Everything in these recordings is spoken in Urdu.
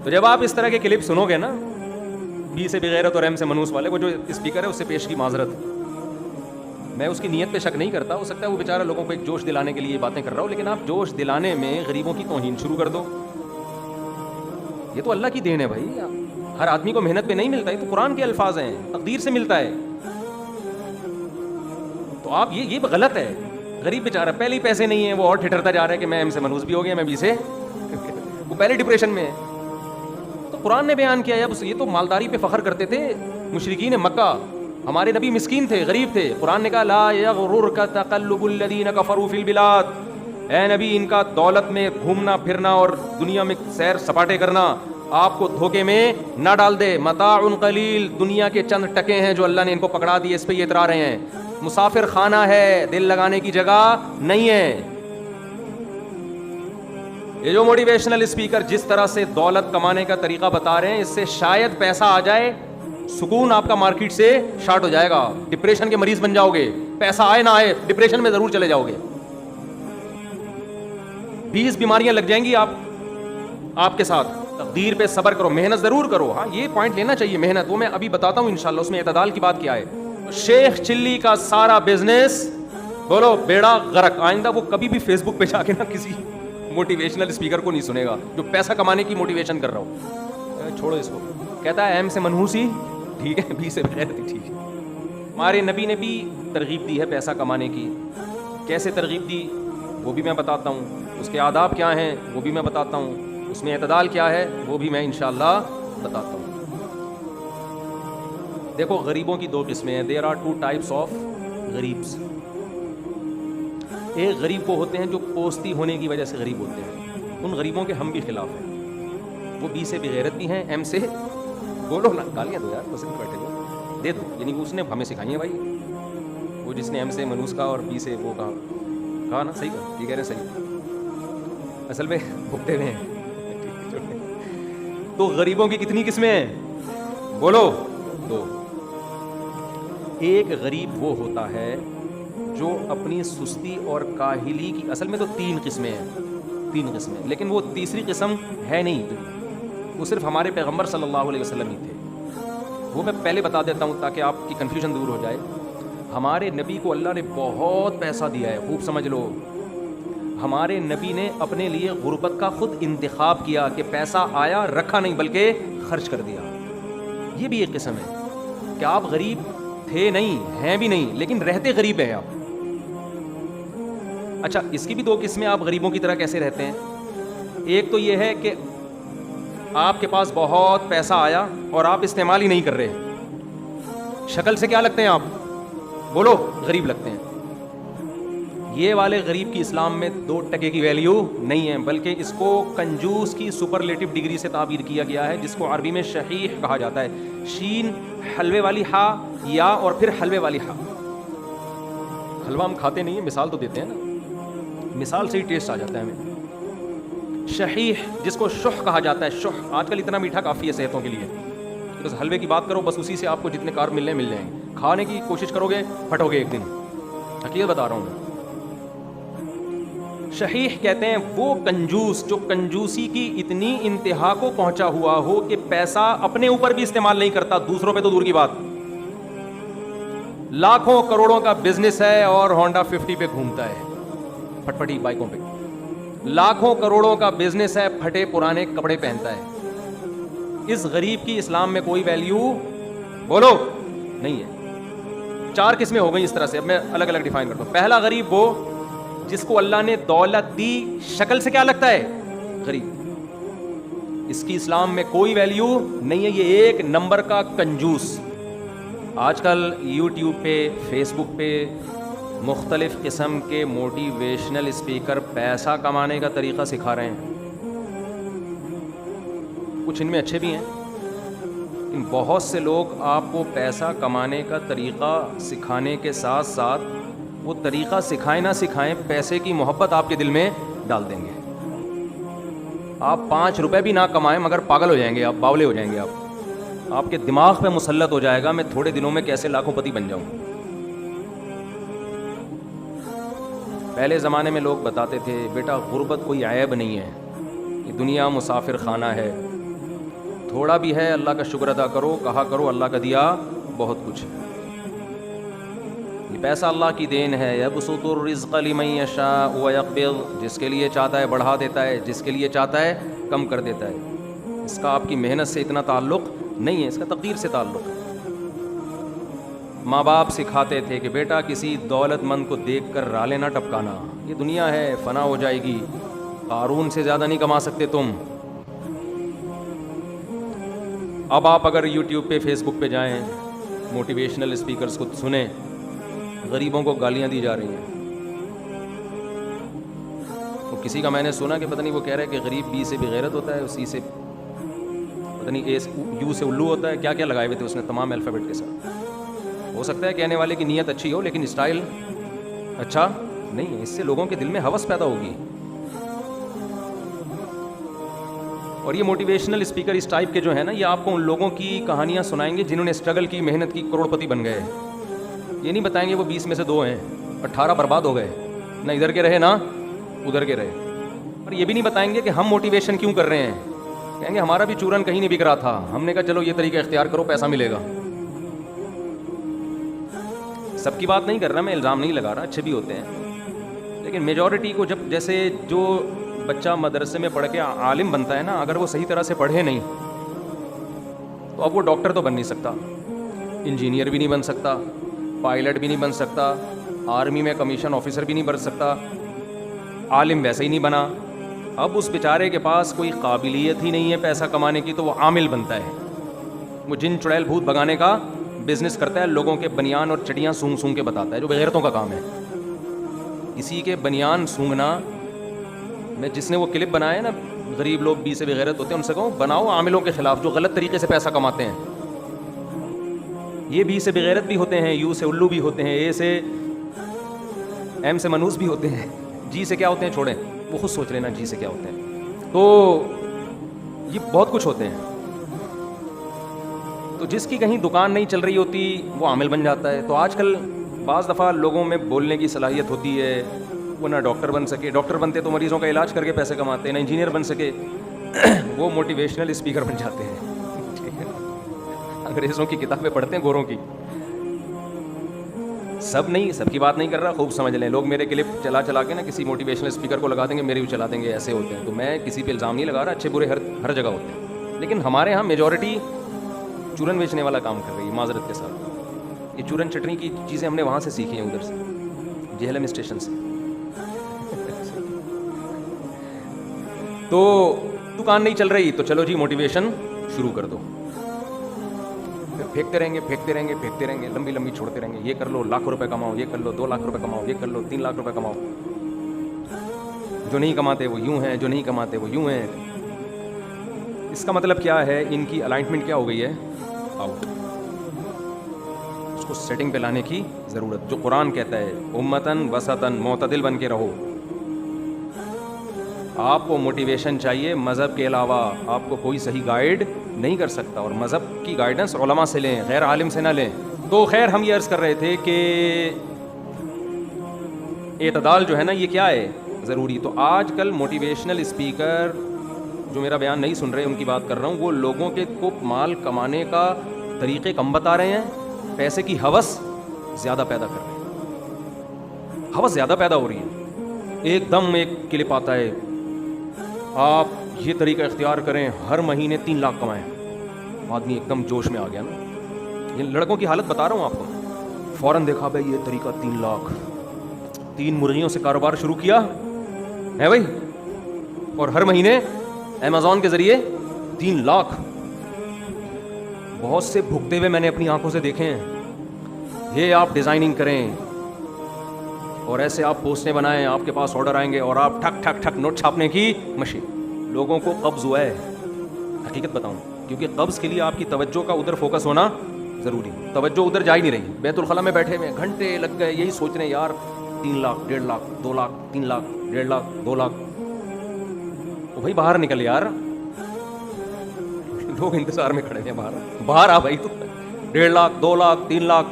تو جب آپ اس طرح کے کلپ سنو گے نا بی سے بغیرت اور ایم سے منوس والے، وہ جو اسپیکر ہے اس سے پیش کی معذرت، میں اس کی نیت پہ شک نہیں کرتا، ہو سکتا ہے وہ بیچارہ لوگوں کو ایک جوش دلانے کے لیے یہ باتیں کر رہا ہو، لیکن آپ جوش دلانے میں غریبوں کی توہین شروع کر دو. یہ تو اللہ کی دین ہے بھائی، ہر آدمی کو محنت پہ نہیں ملتا، یہ تو قرآن کے الفاظ ہیں، تقدیر سے ملتا ہے. تو آپ یہ غلط ہے. غریب بیچارہ پہلے ہی پیسے نہیں ہیں، وہ اور ٹھٹرتا جا رہا ہے کہ میں ایم سے منوس بھی ہو گیا، میں بی سے وہ پہلے ڈپریشن میں ہے. تو قرآن نے بیان کیا ہے، یہ تو مالداری پہ فخر کرتے تھے مشرکین مکہ. ہمارے نبی مسکین تھے، غریب تھے. قرآن نے کہا لا یغررک تقلب الذین کفروا فی البلاد، اے نبی ان کا دولت میں گھومنا پھرنا اور دنیا میں سیر سپاٹے کرنا آپ کو دھوکے میں نہ ڈال دے. متاع قلیل، دنیا کے چند ٹکے ہیں جو اللہ نے ان کو پکڑا دیے، اس پہ یہ اترا رہے ہیں. مسافر خانہ ہے، دل لگانے کی جگہ نہیں ہے. یہ جو موٹیویشنل اسپیکر جس طرح سے دولت کمانے کا طریقہ بتا رہے ہیں، اس سے شاید پیسہ آ جائے، سکون آپ کا مارکیٹ سے شارٹ ہو جائے گا، ڈپریشن کے مریض بن جاؤ گے. پیسہ آئے نہ آئے ڈپریشن میں ضرور چلے جاؤ گے. 20 بیماریاں لگ جائیں گی آپ کے ساتھ. تقدیر پہ صبر کرو، محنت ضرور کرو. ہاں یہ پوائنٹ لینا چاہیے، محنت، وہ میں ابھی بتاتا ہوں انشاءاللہ اس میں اعتدال کی بات کیا ہے. شیخ چلی کا سارا بزنس بولو بیڑا غرق. آئندہ وہ کبھی بھی فیس بک پہ جا کے نا کسی موٹیویشنل اسپیکر کو نہیں سنے گا جو پیسہ کمانے کی موٹیویشن کر رہا ہو. چھوڑو اس کو. کہتا ہے ایم سے منحوسی ٹھیک ہے، بی سے بغیرتی ٹھیک ہے. ہمارے نبی نے بھی ترغیب دی ہے پیسہ کمانے کی. کیسے ترغیب دی وہ بھی میں بتاتا ہوں، اس کے آداب کیا ہیں وہ بھی میں بتاتا ہوں، اس میں اعتدال کیا ہے وہ بھی میں انشاءاللہ بتاتا ہوں. دیکھو غریبوں کی 2 قسمیں ہیں. دیر آر 2 ٹائپس آف غریبس. ایک غریب وہ ہوتے ہیں جو پوستی ہونے کی وجہ سے غریب ہوتے ہیں، ان غریبوں کے ہم بھی خلاف ہیں. وہ بی سے بغیرت بھی ہیں، ایم سے بولو نا، گالیاں دو یار، بس بیٹھے ہو دے دو. یعنی اس نے ہمیں سکھائی ہیں بھائی، وہ جس نے ایم سے منوس کا اور بی سے وہ کہا نا، صحیح کہا، یہ کہہ رہے ہیں صحیح، اصل میں بھگتے ہوئے ہیں. تو غریبوں کی کتنی قسمیں ہیں بولو؟ 2. ایک غریب وہ ہوتا ہے جو اپنی سستی اور کاہلی کی، اصل میں تو 3 قسمیں ہیں، 3 قسمیں، لیکن وہ تیسری قسم ہے نہیں، وہ صرف ہمارے پیغمبر صلی اللہ علیہ وسلم ہی تھے. وہ میں پہلے بتا دیتا ہوں تاکہ آپ کی کنفیوژن دور ہو جائے. ہمارے نبی کو اللہ نے بہت پیسہ دیا ہے، خوب سمجھ لو. ہمارے نبی نے اپنے لیے غربت کا خود انتخاب کیا کہ پیسہ آیا رکھا نہیں بلکہ خرچ کر دیا. یہ بھی ایک قسم ہے کہ آپ غریب تھے نہیں، ہیں بھی نہیں، لیکن رہتے غریب ہیں آپ. اچھا اس کی بھی 2 قسمیں. آپ غریبوں کی طرح کیسے رہتے ہیں؟ ایک تو یہ ہے کہ آپ کے پاس بہت پیسہ آیا اور آپ استعمال ہی نہیں کر رہے. شکل سے کیا لگتے ہیں آپ بولو؟ غریب لگتے ہیں. یہ والے غریب کی اسلام میں 2 ٹکے کی ویلیو نہیں ہے، بلکہ اس کو کنجوس کی سپرلیٹو ڈگری سے تعبیر کیا گیا ہے، جس کو عربی میں شحیح کہا جاتا ہے. شین حلوے والی ہا، یا اور پھر حلوے والی ہا. حلوہ ہم کھاتے نہیں ہیں، مثال تو دیتے ہیں نا، مثال سے ہی ٹیسٹ آ جاتا ہے ہمیں. شحیح جس کو شح کہا جاتا ہے. شح آج کل اتنا میٹھا کافی ہے صحتوں کے لیے، بس حلوے کی بات کرو، بس اسی سے آپ کو جتنے کارب ملنے مل جائیں گے. کھانے کی کوشش کرو گے پھٹو گے ایک دن، حقیقت بتا رہا ہوں میں. شحیح کہتے ہیں وہ کنجوس جو کنجوسی کی اتنی انتہا کو پہنچا ہوا ہو کہ پیسہ اپنے اوپر بھی استعمال نہیں کرتا، دوسروں پہ تو دور کی بات. لاکھوں کروڑوں کا بزنس ہے اور ہونڈا 50 پہ گھومتا ہے، پھٹ پھٹی بائکوں پہ. لاکھوں کروڑوں کا بزنس ہے، پھٹے پرانے کپڑے پہنتا ہے. اس غریب کی اسلام میں کوئی ویلیو بولو نہیں ہے. 4 قسمیں ہو گئی اس طرح سے. اب میں الگ الگ ڈیفائن کرتا ہوں. پہلا غریب وہ جس کو اللہ نے دولت دی، شکل سے کیا لگتا ہے غریب، اس کی اسلام میں کوئی ویلیو نہیں ہے، یہ 1 نمبر کا کنجوس. آج کل یوٹیوب پہ، فیس بک پہ مختلف قسم کے موٹیویشنل اسپیکر پیسہ کمانے کا طریقہ سکھا رہے ہیں. کچھ ان میں اچھے بھی ہیں، لیکن بہت سے لوگ آپ کو پیسہ کمانے کا طریقہ سکھانے کے ساتھ ساتھ وہ طریقہ سکھائیں نہ سکھائیں، پیسے کی محبت آپ کے دل میں ڈال دیں گے. آپ 5 روپے بھی نہ کمائیں مگر پاگل ہو جائیں گے، آپ باولے ہو جائیں گے. آپ کے دماغ پہ مسلط ہو جائے گا میں تھوڑے دنوں میں کیسے لاکھوں پتی بن جاؤں. پہلے زمانے میں لوگ بتاتے تھے بیٹا غربت کوئی عیب نہیں ہے، یہ دنیا مسافر خانہ ہے، تھوڑا بھی ہے اللہ کا شکر ادا کرو, کہا کرو اللہ کا دیا بہت کچھ ہے. یہ پیسہ اللہ کی دین ہے. یبسط الرزق لمن یشاء ویقبض, جس کے لیے چاہتا ہے بڑھا دیتا ہے, جس کے لیے چاہتا ہے کم کر دیتا ہے. اس کا آپ کی محنت سے اتنا تعلق نہیں ہے, اس کا تقدیر سے تعلق ہے. ماں باپ سکھاتے تھے کہ بیٹا کسی دولت مند کو دیکھ کر رالے نہ ٹپکانا, یہ دنیا ہے فنا ہو جائے گی, قارون سے زیادہ نہیں کما سکتے تم. اب آپ اگر یوٹیوب پہ فیس بک پہ جائیں, موٹیویشنل اسپیکرز کو سنیں, غریبوں کو گالیاں دی جا رہی ہیں. وہ کسی کا میں نے سنا کہ پتہ نہیں وہ کہہ رہا ہے کہ غریب بی سے بغیرت ہوتا ہے, اسی سے پتہ نہیں اے یو سے الو ہوتا ہے, کیا کیا لگائے ہوئے تھے اس نے تمام الفابیٹ کے ساتھ. ہو سکتا ہے کہنے والے کی نیت اچھی ہو لیکن اسٹائل اچھا نہیں ہے. اس سے لوگوں کے دل میں ہوس پیدا ہوگی. اور یہ موٹیویشنل اسپیکر اس ٹائپ کے جو ہیں نا, یہ آپ کو ان لوگوں کی کہانیاں سنائیں گے جنہوں نے اسٹرگل کی, محنت کی, کروڑ پتی بن گئے. یہ نہیں بتائیں گے وہ 20 میں سے 2 ہیں, 18 برباد ہو گئے, نہ ادھر کے رہے نہ ادھر کے رہے. اور یہ بھی نہیں بتائیں گے کہ ہم موٹیویشن کیوں کر رہے ہیں. کہیں گے ہمارا بھی چورن کہیں نہیں بک رہا تھا, ہم نے کہا چلو یہ طریقہ اختیار کرو پیسہ ملے گا. سب کی بات نہیں کر رہا میں, الزام نہیں لگا رہا, اچھے بھی ہوتے ہیں, لیکن میجورٹی کو جب جیسے جو بچہ مدرسے میں پڑھ کے عالم بنتا ہے نا, اگر وہ صحیح طرح سے پڑھے نہیں تو اب وہ ڈاکٹر تو بن نہیں سکتا, انجینئر بھی نہیں بن سکتا, پائلٹ بھی نہیں بن سکتا, آرمی میں کمیشن آفیسر بھی نہیں بن سکتا, عالم ویسے ہی نہیں بنا. اب اس بیچارے کے پاس کوئی قابلیت ہی نہیں ہے پیسہ کمانے کی, تو وہ عامل بنتا ہے. وہ جن چڑیل بھوت بھگانے کا بزنس کرتا ہے, لوگوں کے بنیان اور چڑیاں سونگ سونگ کے بتاتا ہے, جو بغیرتوں کا کام ہے. کسی کے بنیان سونگنا, میں جس نے وہ کلپ بنایا ہے نا, غریب لوگ بی سے بغیرت ہوتے ہیں, ان سے کہوں بناؤ عاملوں کے خلاف جو غلط طریقے سے پیسہ کماتے ہیں. یہ بی سے بغیرت بھی ہوتے ہیں, یو سے الو بھی ہوتے ہیں, اے سے ایم سے منوس بھی ہوتے ہیں, جی سے کیا ہوتے ہیں چھوڑیں, وہ خود سوچ لینا جی سے کیا ہوتے ہیں. تو یہ بہت کچھ ہوتے ہیں. تو جس کی کہیں دکان نہیں چل رہی ہوتی وہ عامل بن جاتا ہے. تو آج کل بعض دفعہ لوگوں میں بولنے کی صلاحیت ہوتی ہے, وہ نہ ڈاکٹر بن سکے, ڈاکٹر بنتے تو مریضوں کا علاج کر کے پیسے کماتے ہیں, نہ انجینئر بن سکے وہ موٹیویشنل اسپیکر بن جاتے ہیں. انگریزوں کی کتابیں پڑھتے ہیں, گوروں کی. سب نہیں, سب کی بات نہیں کر رہا, خوب سمجھ لیں. لوگ میرے کلپ چلا چلا کے نا کسی موٹیویشنل اسپیکر کو لگا دیں گے, میرے بھی چلا دیں گے, ایسے ہوتے ہیں. تو میں کسی پہ الزام نہیں لگا رہا, اچھے برے ہر جگہ ہوتے ہیں, لیکن ہمارے یہاں میجورٹی چورن بیچنے والا کام کر رہی ہے معذرت کے ساتھ. یہ چورن چٹنی کی چیزیں ہم نے وہاں سے سیکھی ہیں, ادھر سے جہلم اسٹیشن سے. تو دکان نہیں چل رہی تو چلو جی موٹیویشن شروع کر دو. پھر پھینکتے رہیں گے پھینکتے رہیں گے پھینکتے رہیں گے, لمبی لمبی چھوڑتے رہیں گے. یہ کر لو, لاکھ روپے کماؤ, یہ کر لو 2 لاکھ روپے کماؤ, یہ کر لو 3 لاکھ روپے کماؤ. جو نہیں کماتے وہ یوں ہیں, جو نہیں کماتے وہ یوں ہیں. اس کا مطلب کیا ہے, ان کی الائنمنٹ کیا ہو گئی ہے, آؤٹ. اس کو سیٹنگ پہ لانے کی ضرورت. جو قرآن کہتا ہے امتن وسطن معتدل بن کے رہو. آپ کو موٹیویشن چاہیے, مذہب کے علاوہ آپ کو کوئی صحیح گائیڈ نہیں کر سکتا, اور مذہب کی گائیڈنس علماء سے لیں, غیر عالم سے نہ لیں. تو خیر ہم یہ عرض کر رہے تھے کہ اعتدال جو ہے نا یہ کیا ہے, ضروری. تو آج کل موٹیویشنل اسپیکر جو میرا بیان نہیں سن رہے, ان کی بات کر رہا ہوں, وہ لوگوں کے کو مال کمانے کا طریقے کم بتا رہے ہیں, پیسے کی ہوس زیادہ پیدا کر رہے ہیں. ہوس زیادہ پیدا ہو رہی ہے. ایک دم ایک کلپ آتا ہے, آپ یہ طریقہ اختیار کریں, ہر مہینے 3 لاکھ کمائیں. آدمی ایک دم جوش میں آ گیا نا. یہ لڑکوں کی حالت بتا رہا ہوں آپ کو. فوراً دیکھا بھائی یہ طریقہ 3 لاکھ, 3 مرغیوں سے کاروبار شروع کیا ہے بھائی, اور ہر مہینے امیزون کے ذریعے 3 لاکھ. بہت سے بھگتے ہوئے میں نے اپنی آنکھوں سے دیکھے ہیں. یہ آپ ڈیزائننگ کریں اور ایسے آپ پوسٹیں بنائیں, آپ کے پاس آرڈر آئیں گے اور آپ ٹھک ٹھک ٹھک نوٹ چھاپنے کی مشین. لوگوں کو قبض ہوا ہے, حقیقت بتاؤں, کیونکہ قبض کے لیے آپ کی توجہ کا ادھر فوکس ہونا ضروری. توجہ ادھر جا ہی نہیں رہی. بیت الخلاء میں بیٹھے ہوئے گھنٹے لگ گئے یہی سوچ رہے ہیں یار 3 لاکھ 1.5 لاکھ 2 لاکھ 3 لاکھ 1.5 لاکھ 2 لاکھ. او بھائی باہر نکل یار, لوگ انتظار میں کھڑے ہیں باہر آ بھائی. تو 1.5 لاکھ 2 لاکھ 3 لاکھ,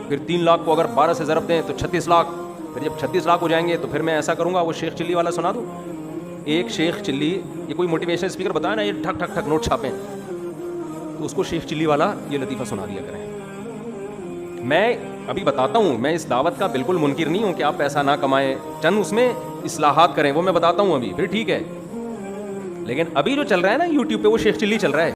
پھر 3 لاکھ کو اگر 12 سے ضرب دیں تو 36 لاکھ. پھر جب 36 لاکھ ہو جائیں گے تو پھر میں ایسا کروں گا, وہ شیخ چلی والا سنا دوں. ایک شیخ چلی, یہ کوئی موٹیویشن اسپیکر بتایا نا, یہ ٹھک ٹھک ٹھک نوٹ چھاپیں. تو اس کو شیخ چلی والا یہ لطیفہ سنا دیا کریں. میں ابھی بتاتا ہوں, میں اس دعوت کا بالکل منکر نہیں ہوں کہ آپ پیسہ نہ کمائیں, چند اس میں اصلاحات کریں, وہ میں بتاتا ہوں ابھی, پھر ٹھیک ہے. لیکن ابھی جو چل رہا ہے نا یوٹیوب پہ, وہ شیخ چلی چل رہا ہے.